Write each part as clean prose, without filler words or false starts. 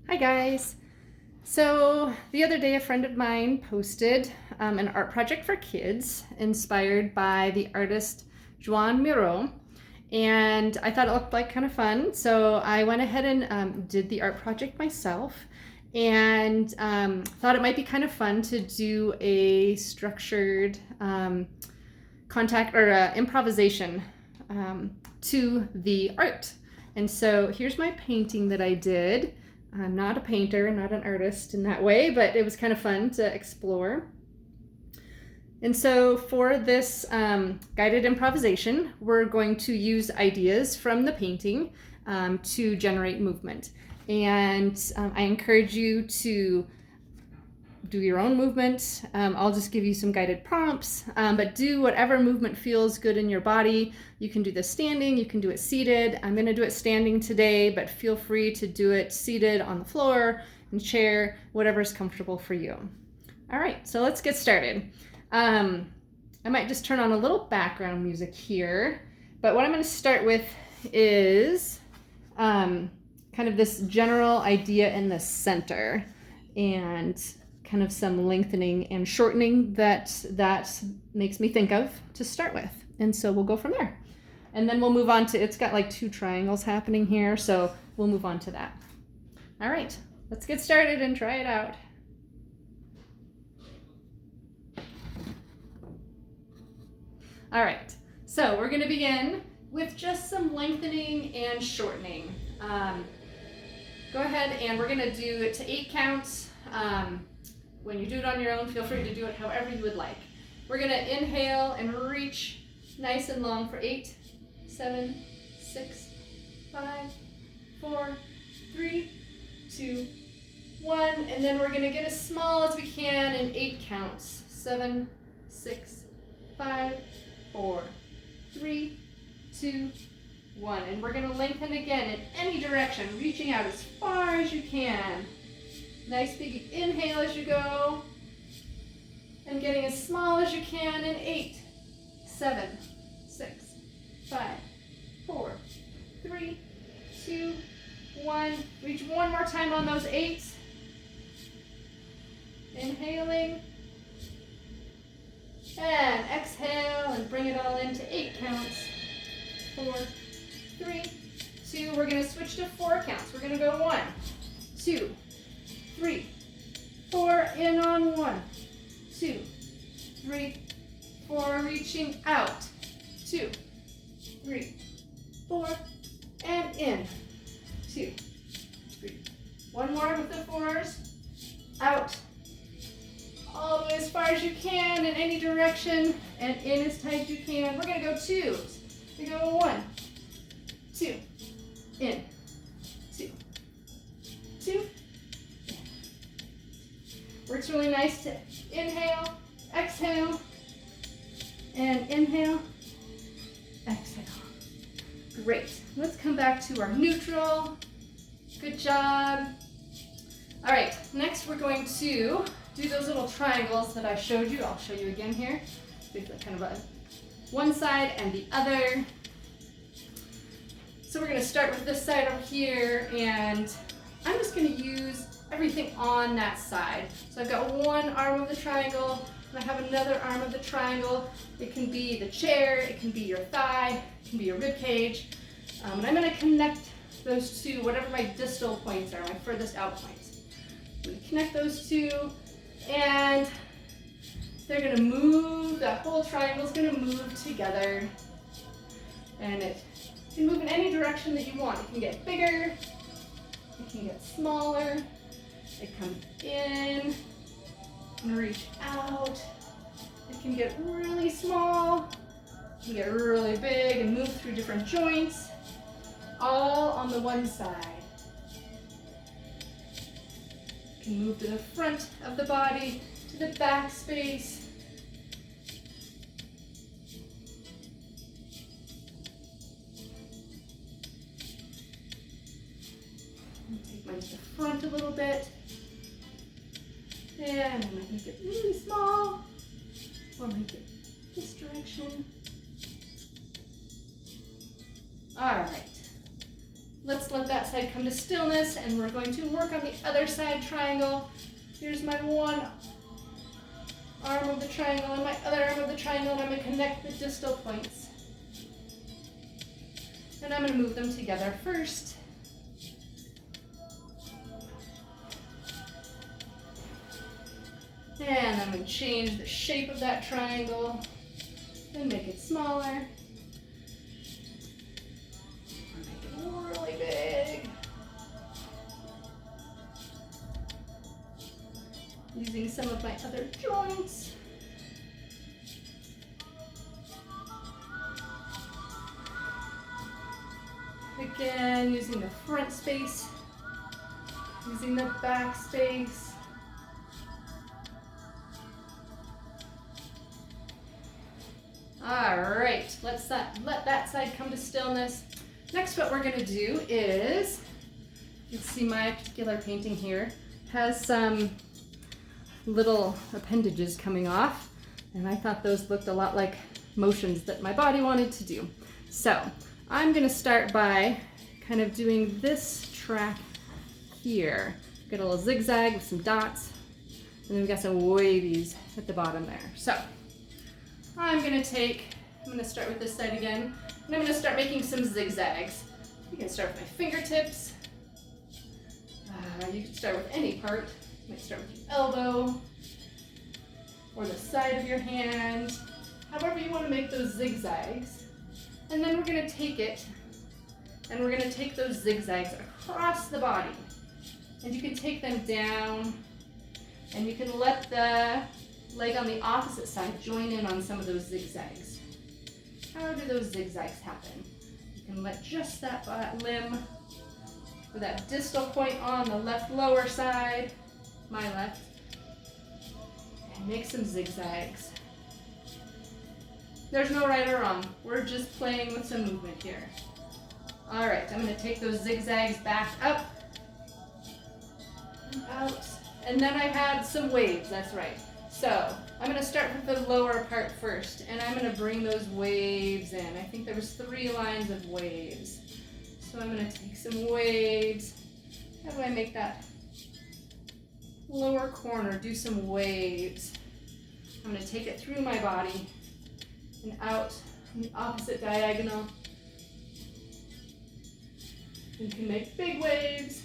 Hi guys. So the other day a friend of mine posted an art project for kids inspired by the artist Joan Miro, and I thought it looked like kind of fun, so I went ahead and did the art project myself, and thought it might be kind of fun to do a structured contact or improvisation to the art. And so here's my painting that I did. I'm not a painter, not an artist in that way, but it was kind of fun to explore. And so for this guided improvisation, we're going to use ideas from the painting to generate movement. And I encourage you to do your own movement. I'll just give you some guided prompts, but do whatever movement feels good in your body. You can do this standing, you can do it seated. I'm gonna do it standing today, but feel free to do it seated on the floor, in chair, whatever's comfortable for you. All right, so let's get started. I might just turn on a little background music here, but what I'm gonna start with is kind of this general idea in the center, and kind of some lengthening and shortening that makes me think of to start with. And so we'll go from there. And then we'll move on to, it's got like two triangles happening here, so we'll move on to that. All right, let's get started and try it out. All right, so we're gonna begin with just some lengthening and shortening. Go ahead and we're gonna do it to 8 counts. When you do it on your own, feel free to do it however you would like. We're gonna inhale and reach nice and long for 8, 7, 6, 5, 4, 3, 2, 1, and then we're gonna get as small as we can in 8 counts. 7, 6, 5, 4, 3, 2, 1. And we're gonna lengthen again in any direction, reaching out as far as you can. Nice big inhale as you go, and getting as small as you can in 8, 7, 6, 5, 4, 3, 2, 1. Reach one more time on those 8s. Inhaling, and exhale, and bring it all into 8 counts. 4, 3, 2. We're going to switch to 4 counts. We're going to go 1, 2, 3, 4, in on 1, 2, 3, 4, reaching out, 2, 3, 4, and in, 2, 3. One more with the 4s, out, all the way as far as you can in any direction, and in as tight as you can. We're gonna go 2s. We go 1, 2, in, 2, 2. Works really nice to inhale, exhale, and inhale, exhale. Great. Let's come back to our neutral. Good job. All right, next we're going to do those little triangles that I showed you. I'll show you again here. There's like kind of a one side and the other. So we're going to start with this side over here, and I'm just going to use everything on that side. So I've got one arm of the triangle, and I have another arm of the triangle. It can be the chair, it can be your thigh, it can be your rib cage. And I'm going to connect those two, whatever my distal points are, my furthest out points. I'm going to connect those two, and they're going to move, that whole triangle is going to move together. And it can move in any direction that you want. It can get bigger, it can get smaller. It comes in and reach out. It can get really small, it can get really big and move through different joints, all on the one side. It can move to the front of the body, to the back space. Take mine to the front a little bit. And I might make it really small, or make it this direction. All right. let's let that side come to stillness, and we're going to work on the other side triangle. Here's my one arm of the triangle and my other arm of the triangle, and I'm going to connect the distal points. And I'm going to move them together first. And I'm going to change the shape of that triangle and make it smaller. Make it really big. Using some of my other joints. Again, using the front space, using the back space. All right, let that side come to stillness. Next, what we're gonna do is, you can see my particular painting here has some little appendages coming off, and I thought those looked a lot like motions that my body wanted to do. So I'm gonna start by kind of doing this track here. Got a little zigzag with some dots, and then we got some wavies at the bottom there. So I'm gonna start with this side again, and I'm gonna start making some zigzags. You can start with my fingertips. You can start with any part. You might start with your elbow, or the side of your hand, however you wanna make those zigzags. And then we're gonna take it, and we're gonna take those zigzags across the body. And you can take them down, and you can let the leg on the opposite side join in on some of those zigzags. How do those zigzags happen? You can let just that limb, or that distal point on the left lower side, my left, and make some zigzags. There's no right or wrong. We're just playing with some movement here. All right, I'm gonna take those zigzags back up and out. And then I had some waves, that's right. So I'm gonna start with the lower part first, and I'm gonna bring those waves in. I think there was 3 lines of waves. So I'm gonna take some waves. How do I make that lower corner do some waves? I'm gonna take it through my body and out on the opposite diagonal. You can make big waves.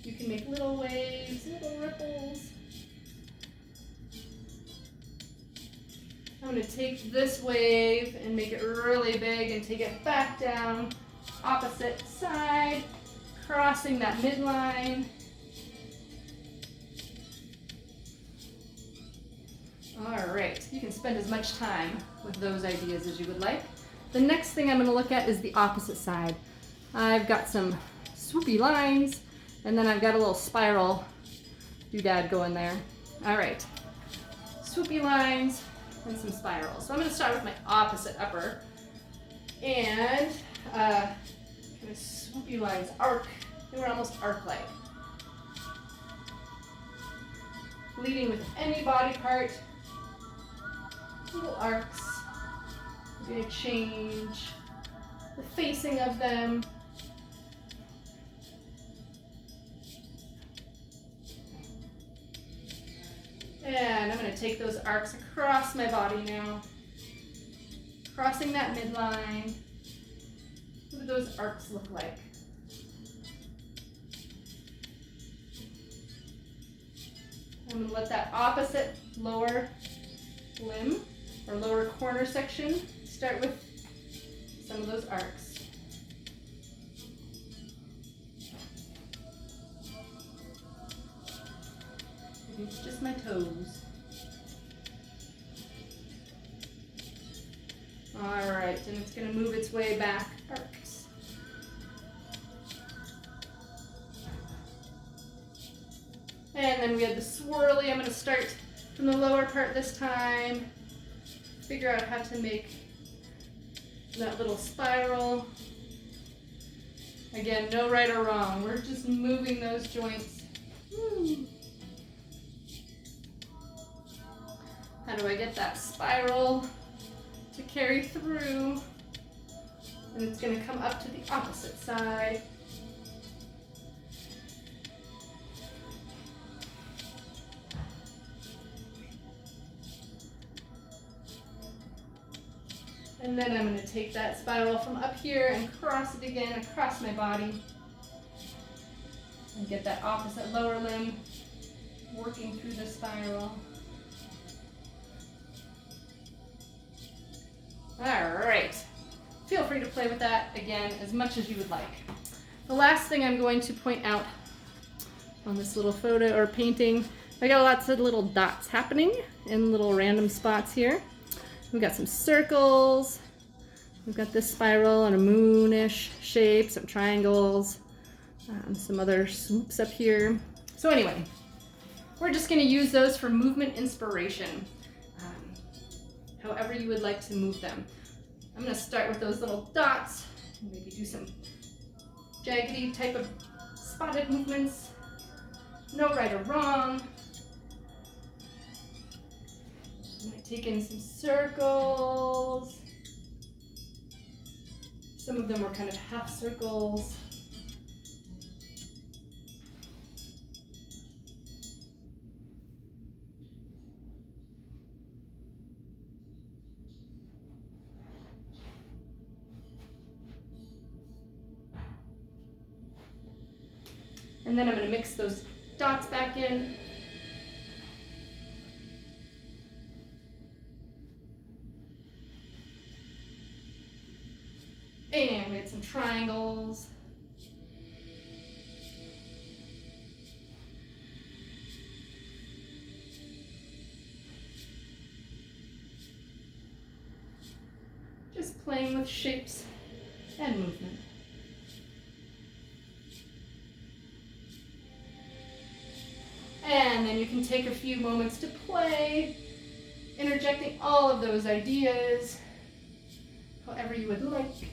You can make little waves, little ripples. I'm going to take this wave and make it really big and take it back down, opposite side, crossing that midline. All right, you can spend as much time with those ideas as you would like. The next thing I'm going to look at is the opposite side. I've got some swoopy lines, and then I've got a little spiral doodad going there. All right, swoopy lines and some spirals. So I'm going to start with my opposite upper, and kind of swoopy lines, arc. They were almost arc-like. Leading with any body part, little arcs. I'm going to change the facing of them. And I'm going to take those arcs across my body now, crossing that midline. What do those arcs look like? I'm going to let that opposite lower limb or lower corner section start with some of those arcs. Maybe it's just my toes. All right, and it's going to move its way back, arcs. And then we had the swirly. I'm going to start from the lower part this time. Figure out how to make that little spiral. Again, no right or wrong. We're just moving those joints. How do I get that spiral to carry through? And it's going to come up to the opposite side. And then I'm going to take that spiral from up here and cross it again across my body. And get that opposite lower limb working through the spiral. All right. Feel free to play with that again as much as you would like. The last thing I'm going to point out on this little photo or painting, I got lots of little dots happening in little random spots here. We've got some circles. We've got this spiral and a moonish shape, some triangles, some other swoops up here. So anyway, we're just going to use those for movement inspiration, however you would like to move them. I'm going to start with those little dots, and maybe do some jaggedy type of spotted movements. No right or wrong. I might take in some circles. Some of them were kind of half circles. And then I'm going to mix those dots back in. And we had some triangles. Just playing with shapes and movement. And then you can take a few moments to play, interjecting all of those ideas however you would like.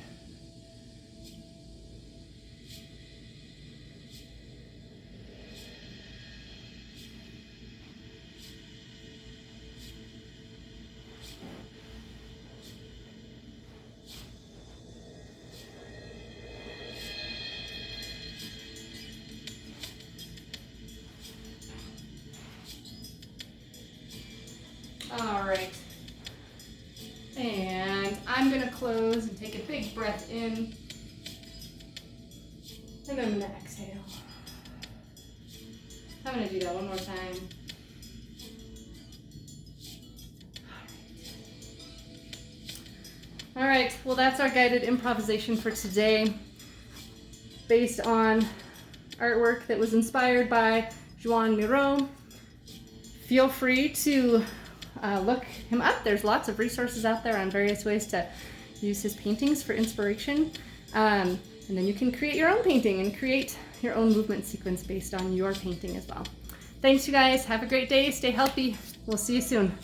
All right, and I'm gonna close and take a big breath in, and I'm gonna exhale. I'm gonna do that one more time. All right, well that's our guided improvisation for today, based on artwork that was inspired by Joan Miró. Feel free to look him up. There's lots of resources out there on various ways to use his paintings for inspiration. And then you can create your own painting and create your own movement sequence based on your painting as well. Thanks, you guys. Have a great day. Stay healthy. We'll see you soon.